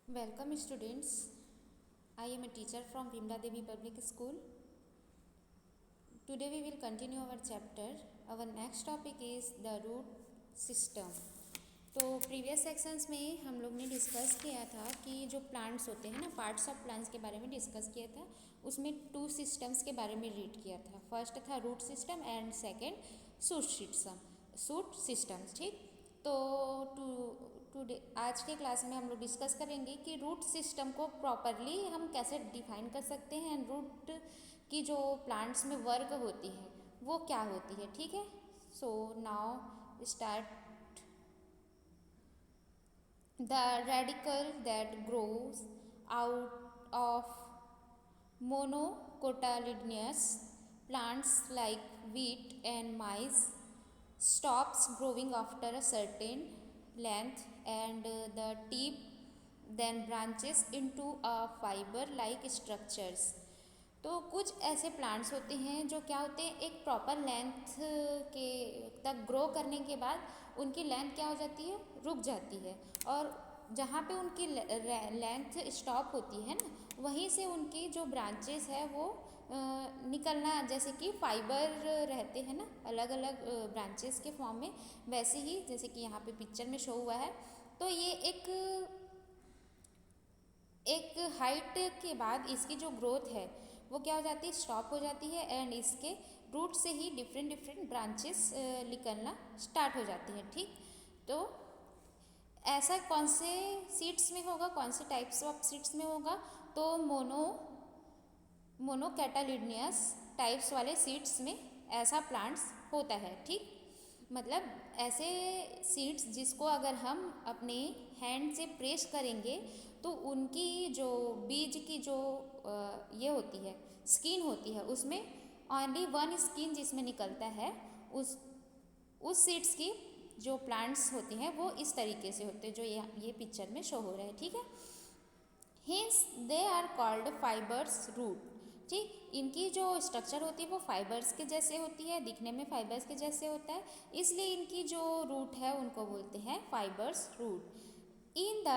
Welcome students. I am a teacher from Vimla Devi Public School. Today we will continue our chapter. Our next topic is the root system. तो previous sections में हम लोग ने discuss किया था कि जो प्लांट्स होते हैं ना, पार्ट्स ऑफ प्लांट्स के बारे में डिस्कस किया था. उसमें टू सिस्टम्स के बारे में रीड किया था. फर्स्ट था root system and second shoot systems. ठीक. तो टुडे आज के क्लास में हम लोग डिस्कस करेंगे कि रूट सिस्टम को प्रॉपरली हम कैसे डिफाइन कर सकते हैं एंड रूट की जो प्लांट्स में वर्क होती है वो क्या होती है. ठीक है. So now start. The radicle that grows out of monocotyledonous plants like wheat and maize stops growing after a certain length, and the tip then branches into a fiber like structures. तो कुछ ऐसे plants होते हैं जो क्या होते हैं, एक प्रॉपर लेंथ के तक ग्रो करने के बाद उनकी लेंथ क्या हो जाती है, रुक जाती है. और जहाँ पे उनकी लेंथ स्टॉप होती है ना, वहीं से उनकी जो ब्रांचेस है वो निकलना, जैसे कि फाइबर रहते हैं ना अलग अलग ब्रांचेस के फॉर्म में, वैसे ही जैसे कि यहाँ पे पिक्चर में शो हुआ है. तो ये एक हाइट के बाद इसकी जो ग्रोथ है वो क्या हो जाती है, स्टॉप हो जाती है. एंड इसके रूट से ही डिफरेंट ब्रांचेस निकलना स्टार्ट हो जाती हैं. ठीक. तो ऐसा कौन से सीड्स में होगा, कौन से टाइप्स ऑफ सीड्स में होगा, तो मोनोकैटालिडनियस टाइप्स वाले सीड्स में ऐसा प्लांट्स होता है. ठीक. मतलब ऐसे सीड्स जिसको अगर हम अपने हैंड से प्रेस करेंगे तो उनकी जो बीज की जो ये होती है, स्किन होती है, उसमें ओनली वन स्किन जिसमें निकलता है, उस सीड्स की जो प्लांट्स होते हैं वो इस तरीके से होते हैं जो ये पिक्चर में शो हो रहा है. ठीक है. Hence they are called fibrous root. ठीक. इनकी जो स्ट्रक्चर होती है वो फाइबर्स के जैसे होती है, दिखने में फाइबर्स के जैसे होता है, इसलिए इनकी जो रूट है उनको बोलते हैं fibrous root. In the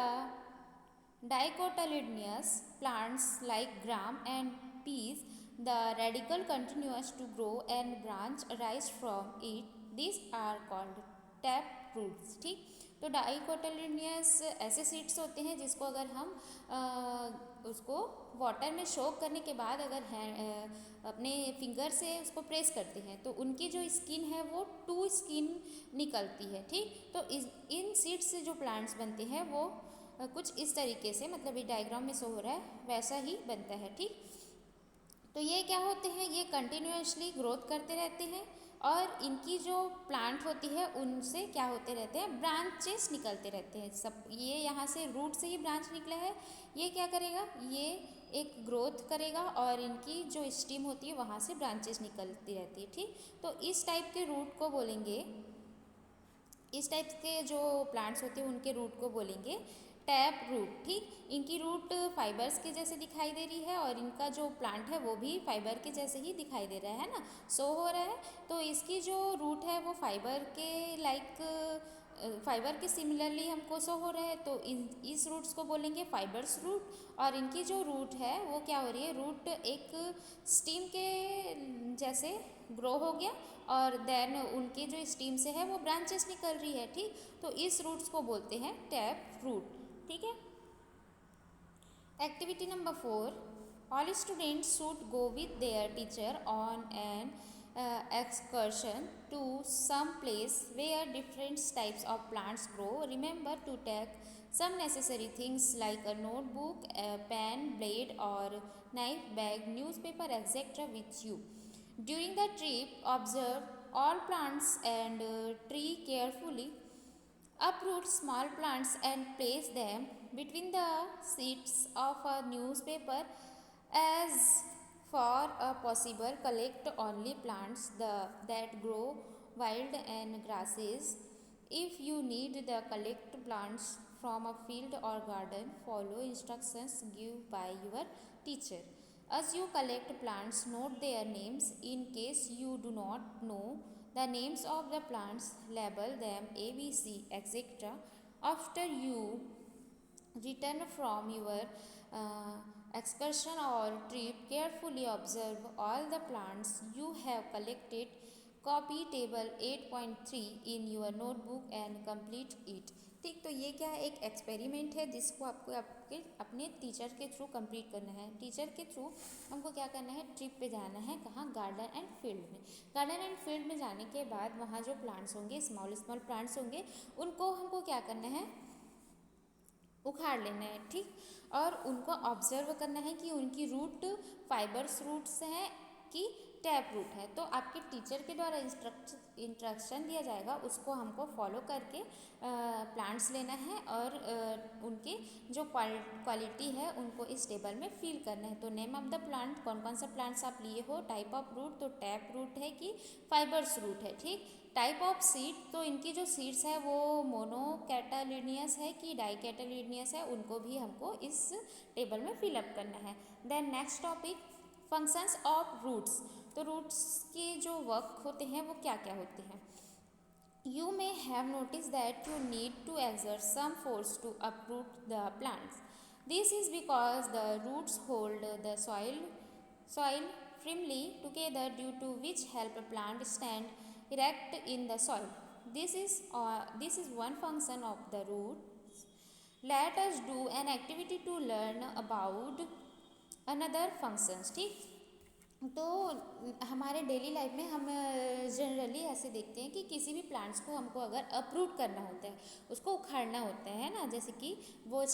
dicotyledonous plants like gram and peas, the radicle continues to grow and branch arise from it. These are called tap roots. ठीक. तो डाइकोटालिडनियस ऐसे सीड्स होते हैं जिसको अगर हम उसको वाटर में सोक करने के बाद अगर अपने फिंगर से उसको प्रेस करते हैं तो उनकी जो स्किन है वो टू स्किन निकलती है. ठीक. तो इन सीड्स से जो प्लांट्स बनते हैं वो कुछ इस तरीके से, मतलब ये डायग्राम में शो हो रहा है वैसा ही बनता है. ठीक. तो ये क्या होते हैं, ये कंटिन्यूसली ग्रोथ करते रहते हैं और इनकी जो प्लांट होती है उनसे क्या होते रहते हैं, ब्रांचेस निकलते रहते हैं. सब ये यहाँ से रूट से ही ब्रांच निकला है, ये क्या करेगा, ये एक ग्रोथ करेगा और इनकी जो स्टीम होती है वहाँ से ब्रांचेस निकलती रहती है. ठीक. तो इस टाइप के रूट को बोलेंगे, इस टाइप के जो प्लांट्स होते हैं उनके रूट को बोलेंगे टैप रूट. ठीक. इनकी रूट फाइबर्स के जैसे दिखाई दे रही है और इनका जो प्लांट है वो भी फाइबर के जैसे ही दिखाई दे रहा है ना, शो हो रहा है. तो इसकी जो रूट है वो फाइबर के फाइबर के सिमिलरली हमको शो हो रहा है, तो इस रूट्स को बोलेंगे फाइबर्स रूट. और इनकी जो रूट है वो क्या हो रही है, रूट एक स्टीम के जैसे ग्रो हो गया और देन उनके जो स्टीम से है वो ब्रांचेस निकल रही है. ठीक. तो इस रूट्स को बोलते हैं टैप रूट. ठीक है. Activity number 4. All students should go with their teacher on an excursion to some place where different types of plants grow. Remember to take some necessary things like a notebook, a pen, blade or knife, bag, newspaper, etc. with you. During the trip, observe all plants and tree carefully. Uproot small plants and place them between the sheets of a newspaper. As far as possible, collect only plants that grow wild and grasses. If you need to collect plants from a field or garden, follow instructions given by your teacher. As you collect plants, note their names. In case you do not know the names of the plants, label them A, B, C, etc. After you Return from your excursion or trip, carefully observe all the plants you have collected. Copy table 8.3 in your notebook and complete it. ठीक, तो ये क्या है, एक experiment है जिसको आपको आपके अपने टीचर के थ्रू कंप्लीट करना है। टीचर के थ्रू हमको क्या करना है, ट्रिप पे जाना है, कहाँ, गार्डन एंड फील्ड में। गार्डन एंड फील्ड में जाने के बाद वहाँ जो प्लांट्स होंगे, स्मॉल स्मॉल प्लांट्स होंगे, उनको हमको क्या करना है, उखाड़ लेना है। ठीक, और उनको ऑब्जर्व करना है कि उनकी रूट फाइबर्स रूट्स हैं कि टैप रूट है। तो आपके टीचर के द्वारा इंस्ट्रक्शन दिया जाएगा, उसको हमको फॉलो करके प्लांट्स लेना है और उनके जो क्वालिटी है उनको इस टेबल में फिल करना है। तो नेम ऑफ द प्लांट, कौन कौन सा प्लांट्स आप लिए हो, टाइप ऑफ रूट, तो टैप रूट है कि फाइबर्स रूट है। ठीक, टाइप ऑफ सीड, तो इनकी जो सीड्स है वो मोनोकैटालिनियस है कि डाइकैटालिनियस है, उनको भी हमको इस टेबल में फिलअप करना है। Then next topic, functions of roots. तो रूट्स के जो वर्क होते हैं वो क्या क्या होते हैं। You may have noticed that you need to exert some force to uproot the plants. This is because the roots hold the soil firmly together, due to which help a plant stand erect in the soil. This is one function of the roots. Let us do an activity to learn about another functions. ठीक, तो हमारे daily life में हम generally ऐसे देखते हैं कि किसी भी प्लांट्स को हमको अगर अप्रूट करना होता है, उसको उखाड़ना होता है ना, जैसे कि वो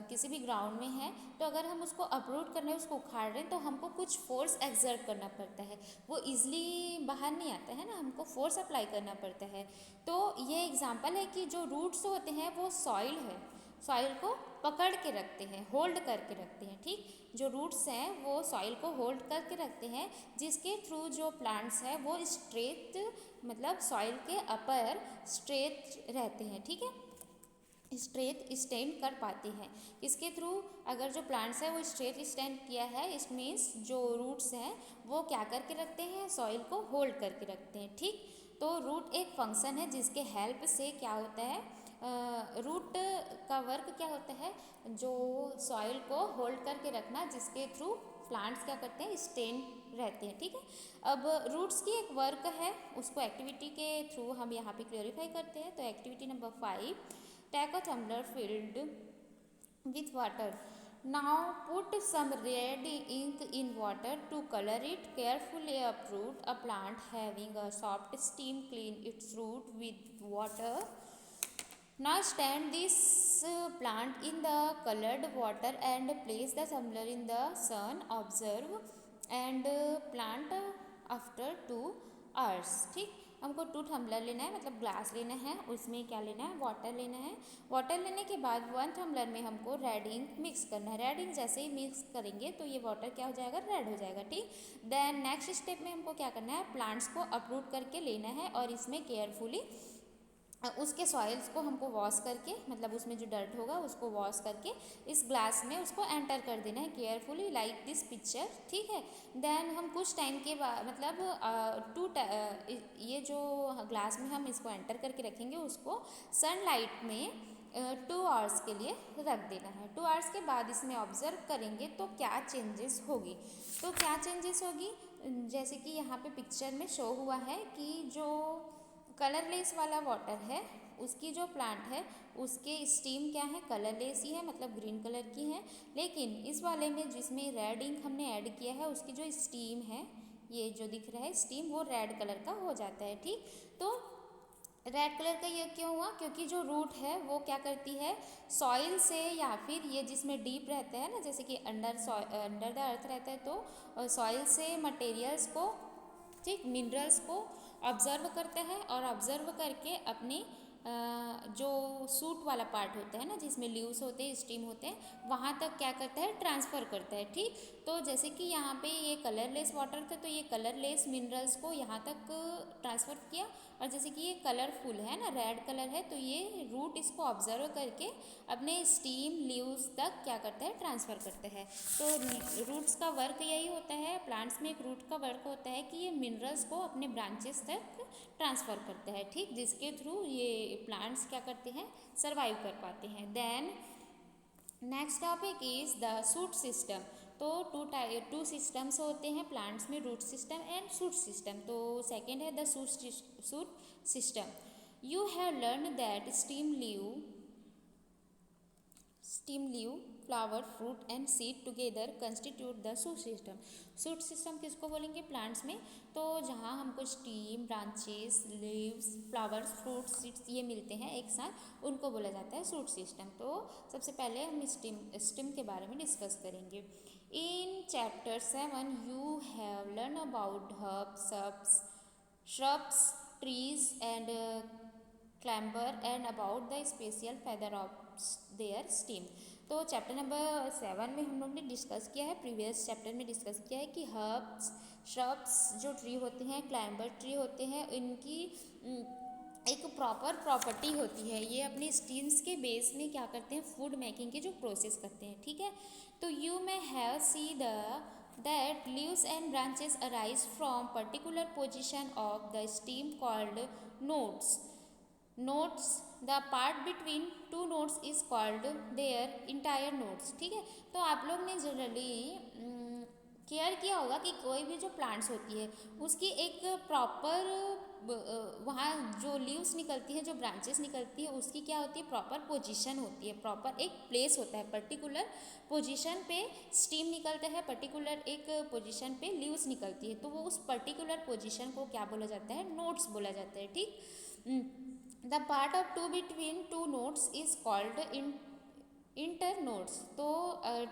किसी भी ग्राउंड में है, तो अगर हम उसको अप्रूट करना है, उसको उखाड़ रहे हैं, तो हमको कुछ फोर्स एक्सर्ट करना पड़ता है। वो ईजिली बाहर नहीं आता है ना, हमको फोर्स अप्लाई करना पड़ता है। तो ये एग्जाम्पल है कि जो रूट्स होते हैं वो सॉइल है, सॉइल को पकड़ के रखते हैं, होल्ड करके रखते हैं। ठीक, जो रूट्स हैं वो सॉइल को होल्ड करके रखते हैं, जिसके थ्रू जो प्लांट्स हैं वो स्ट्रेट, मतलब सॉइल के अपर स्ट्रेट रहते हैं। ठीक है, स्ट्रेट स्टैंड कर पाते हैं। इसके थ्रू अगर जो प्लांट्स है वो स्ट्रेट स्टैंड किया है, इट मीन्स जो रूट्स हैं वो क्या करके रखते हैं, सॉइल को होल्ड करके रखते हैं। ठीक, तो रूट एक फंक्शन है जिसके हेल्प से क्या होता है, रूट का वर्क क्या होता है, जो सॉइल को होल्ड करके रखना, जिसके थ्रू प्लांट्स क्या करते हैं, स्टेन रहते हैं। ठीक है, अब रूट्स की एक वर्क है, उसको एक्टिविटी के थ्रू हम यहाँ पे क्लियरिफाई करते हैं। तो activity number 5, take a tumbler filled with water. Now put some red ink in water to color it. Carefully uproot a plant having a soft stem. Clean its root with water. Now stand this plant in the colored water and place the tumbler in the sun. Observe and plant after 2 hours. ठीक, हमको 2 tumbler लेना है, मतलब glass लेना है, उसमें क्या लेना है, वाटर लेना है। वाटर लेने के बाद 1 टम्बलर में हमको रेड इंक मिक्स करना है। रेड इंक जैसे ही मिक्स करेंगे तो ये वाटर क्या हो जाएगा, रेड हो जाएगा। ठीक, देन नेक्स्ट स्टेप में हमको क्या करना है, प्लांट्स को अपरूट करके लेना है और इसमें केयरफुली उसके सॉइल्स को हमको वॉश करके, मतलब उसमें जो डर्ट होगा उसको वॉश करके इस ग्लास में उसको एंटर कर देना है केयरफुली, लाइक दिस पिक्चर। ठीक है, देन हम कुछ टाइम के बाद, मतलब ये जो ग्लास में हम इसको एंटर करके रखेंगे, उसको सनलाइट में 2 आवर्स के लिए रख देना है। 2 आवर्स के बाद इसमें ऑब्जर्व करेंगे तो क्या चेंजेस होगी। तो क्या चेंजेस होगी, जैसे कि यहाँ पे पिक्चर में शो हुआ है कि जो कलरलेस वाला वाटर है, उसकी जो प्लांट है उसके स्टीम क्या है, कलरलेस ही है, मतलब ग्रीन कलर की है। लेकिन इस वाले में जिसमें रेड इंक हमने ऐड किया है, उसकी जो स्टीम है, ये जो दिख रहा है स्टीम, वो रेड कलर का हो जाता है। ठीक, तो रेड कलर का ये क्यों हुआ, क्योंकि जो रूट है वो क्या करती है, सॉइल से, या फिर ये जिसमें डीप रहता है ना, जैसे कि अंडर द अर्थ रहता है, तो सॉइल से मटेरियल्स को, ठीक, मिनरल्स को ऑब्जर्व करता है और ऑब्जर्व करके अपने जो सूट वाला पार्ट होता है ना, जिसमें लीव्स होते हैं, स्टीम होते हैं, वहाँ तक क्या करता है, ट्रांसफ़र करता है। ठीक, तो जैसे कि यहाँ पे ये कलरलेस वाटर था, तो ये कलरलेस मिनरल्स को यहाँ तक ट्रांसफ़र किया, और जैसे कि ये कलरफुल है ना, रेड कलर है, तो ये रूट इसको ऑब्जर्व करके अपने स्टीम लीव्स तक क्या करता है, ट्रांसफ़र करता है। तो रूट्स का वर्क यही होता है, प्लांट्स में एक रूट का वर्क होता है कि ये मिनरल्स को अपने ब्रांचेस तक ट्रांसफ़र करता है। ठीक, जिसके थ्रू ये प्लांट्स क्या करते हैं, सर्वाइव कर पाते हैं। Then next topic is the shoot system. तो टू सिस्टम्स होते हैं प्लांट्स में, root system and shoot system. तो सेकेंड है the shoot system. You have learn that stem leave flower fruit and seed together constitute the shoot system. Shoot system किसको बोलेंगे plants में? तो जहाँ हमको stem, branches, leaves, flowers, fruits, seeds ये मिलते हैं एक साथ, उनको बोला जाता है शूट सिस्टम। तो सबसे पहले हम स्टीम के बारे में डिस्कस करेंगे। In chapter 7 you have learn about herbs, shrubs, trees and climber and about the special feather of their stem। तो चैप्टर नंबर 7 में हम लोग ने डिस्कस किया है, प्रीवियस चैप्टर में डिस्कस किया है कि हर्ब्स, श्रब्स जो ट्री होते हैं, क्लाइंबर ट्री होते हैं, इनकी एक प्रॉपर प्रॉपर्टी होती है, ये अपने स्टीम्स के बेस में क्या करते हैं, फूड मेकिंग की जो प्रोसेस करते हैं, ठीक है। तो you may have see that leaves and branches arise from particular position of the stem called nodes. The part between two nodes is called their entire nodes। ठीक है। तो आप लोग ने जनरली केयर किया होगा कि कोई भी जो प्लांट्स होती है उसकी एक प्रॉपर वहाँ जो लीव्स निकलती हैं, जो ब्रांचेस निकलती है, उसकी क्या होती है, प्रॉपर पोजीशन होती है, प्रॉपर एक प्लेस होता है, पर्टिकुलर पोजीशन पे स्टीम निकलता है, पर्टिकुलर एक पोजीशन पे लीव्स निकलती है। तो वो उस पर्टिकुलर पोजीशन को क्या बोला जाता है, नोड्स बोला जाता है। ठीक। The part of two between two nodes is called internodes. तो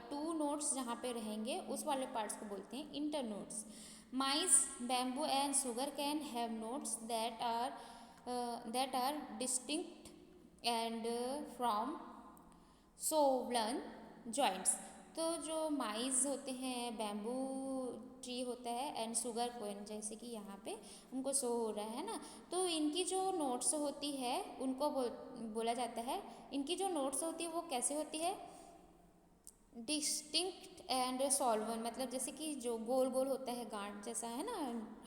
टू नोड्स जहाँ पे रहेंगे उस वाले पार्ट्स को बोलते हैं internodes. Maize, bamboo and sugarcane have nodes that are distinct and from swollen joints. तो जो माइज होते हैं, बैम्बू ट्री होता है एंड शुगर कोइन, जैसे कि यहाँ पे उनको शो हो रहा है ना, तो इनकी जो नोट्स होती है उनको बोला जाता है, इनकी जो नोट्स होती है वो कैसे होती है, डिस्टिंक्ट एंड सॉल्वन, मतलब जैसे कि जो गोल गोल होता है, गांठ जैसा है ना,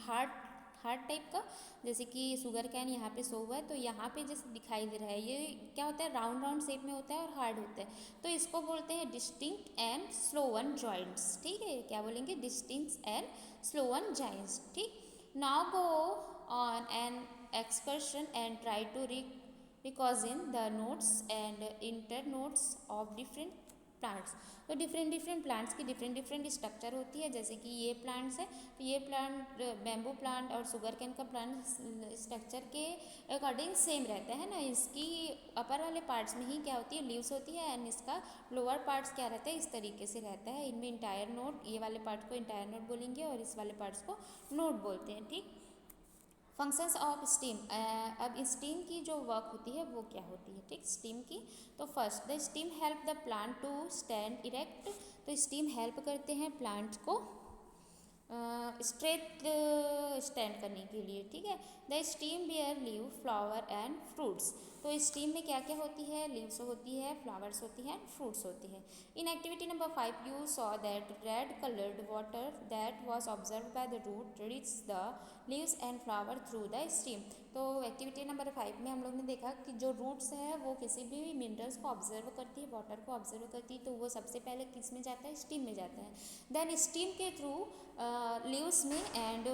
हार्ट टाइप का, जैसे कि शुगर कैन यहाँ पे शो हुआ है, तो यहाँ पे जैसे दिखाई दे रहा है, ये क्या होता है, राउंड राउंड शेप में होता है और हार्ड होता है, तो इसको बोलते हैं डिस्टिंक्ट एंड स्लोवन जॉइंट्स। ठीक है, क्या बोलेंगे, डिस्टिंक्ट एंड स्लोवन जॉइंट्स। ठीक। Now go on an excursion and try to recognise the nodes and internodes of different plants. तो डिफरेंट प्लांट्स की डिफरेंट स्ट्रक्चर होती है, जैसे कि ये प्लांट्स है, तो ये प्लांट बैम्बू प्लांट और शुगर कैन का प्लांट स्ट्रक्चर के अकॉर्डिंग सेम रहता है ना। इसकी अपर वाले पार्ट्स में ही क्या होती है, लीव्स होती है, एंड इसका लोअर पार्ट्स क्या रहता है, इस तरीके से रहता है। इनमें इंटायर नोड, ये वाले पार्ट को इंटायर नोड बोलेंगे और इस वाले पार्ट्स को नोड बोलते हैं। ठीक। Functions of steam. अब स्टीम की जो वर्क होती है वो क्या होती है, ठीक, स्टीम की। तो first, the stem help the plant to stand erect. तो स्टीम हेल्प करते हैं प्लांट को स्ट्रेट स्टैंड करने के लिए। ठीक है। The stem bear leave, flower and fruits. तो स्टीम में क्या क्या होती है, लीव्स होती है, फ्लावर्स होती है, फ्रूट्स होती है। In activity number 5 you saw that red coloured water that was observe by the root reach the leaves and flower through the stem. तो एक्टिविटी नंबर 5 में हम लोग ने देखा कि जो रूट्स है वो किसी भी मिनरल्स को ऑब्जर्व करती है, वाटर को ऑब्जर्व करती है, तो वो सबसे पहले किस में जाता है, स्टीम में जाता है। देन स्टीम के थ्रू लीव्स में एंड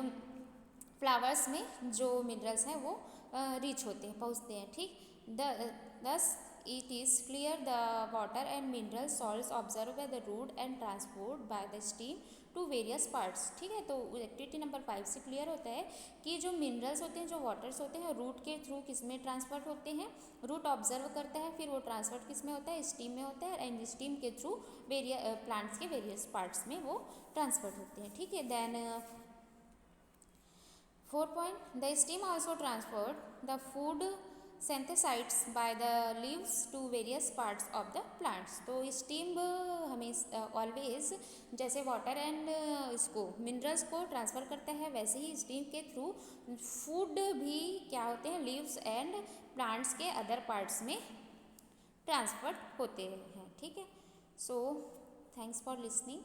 फ्लावर्स में जो मिनरल्स हैं वो रीच होते हैं, पहुँचते हैं। ठीक। दस it is clear the water and mineral salts observed by the root and transported by the stem to various parts। ठीक है। तो एक्टिविटी नंबर 5 से क्लियर होता है कि जो मिनरल्स होते हैं, जो वाटर्स होते हैं, रूट के थ्रू किस में ट्रांसफर होते हैं, रूट ऑब्जर्व करता है, फिर वो ट्रांसफर किस में होता है, स्टीम में होता है, एंड स्टीम के थ्रू प्लांट्स के वेरियस पार्ट्स में वो ट्रांसफर होते हैं। ठीक है। Then 4 point, the stem also transferred the food synthesized by the leaves to various parts of the plants। तो स्टीम हमें ऑलवेज जैसे वाटर एंड इसको मिनरल्स को ट्रांसफ़र करता है, वैसे ही स्टीम के थ्रू फूड भी क्या होते हैं, लीव्स एंड प्लांट्स के अदर पार्ट्स में ट्रांसफर होते हैं। ठीक है। So thanks for listening.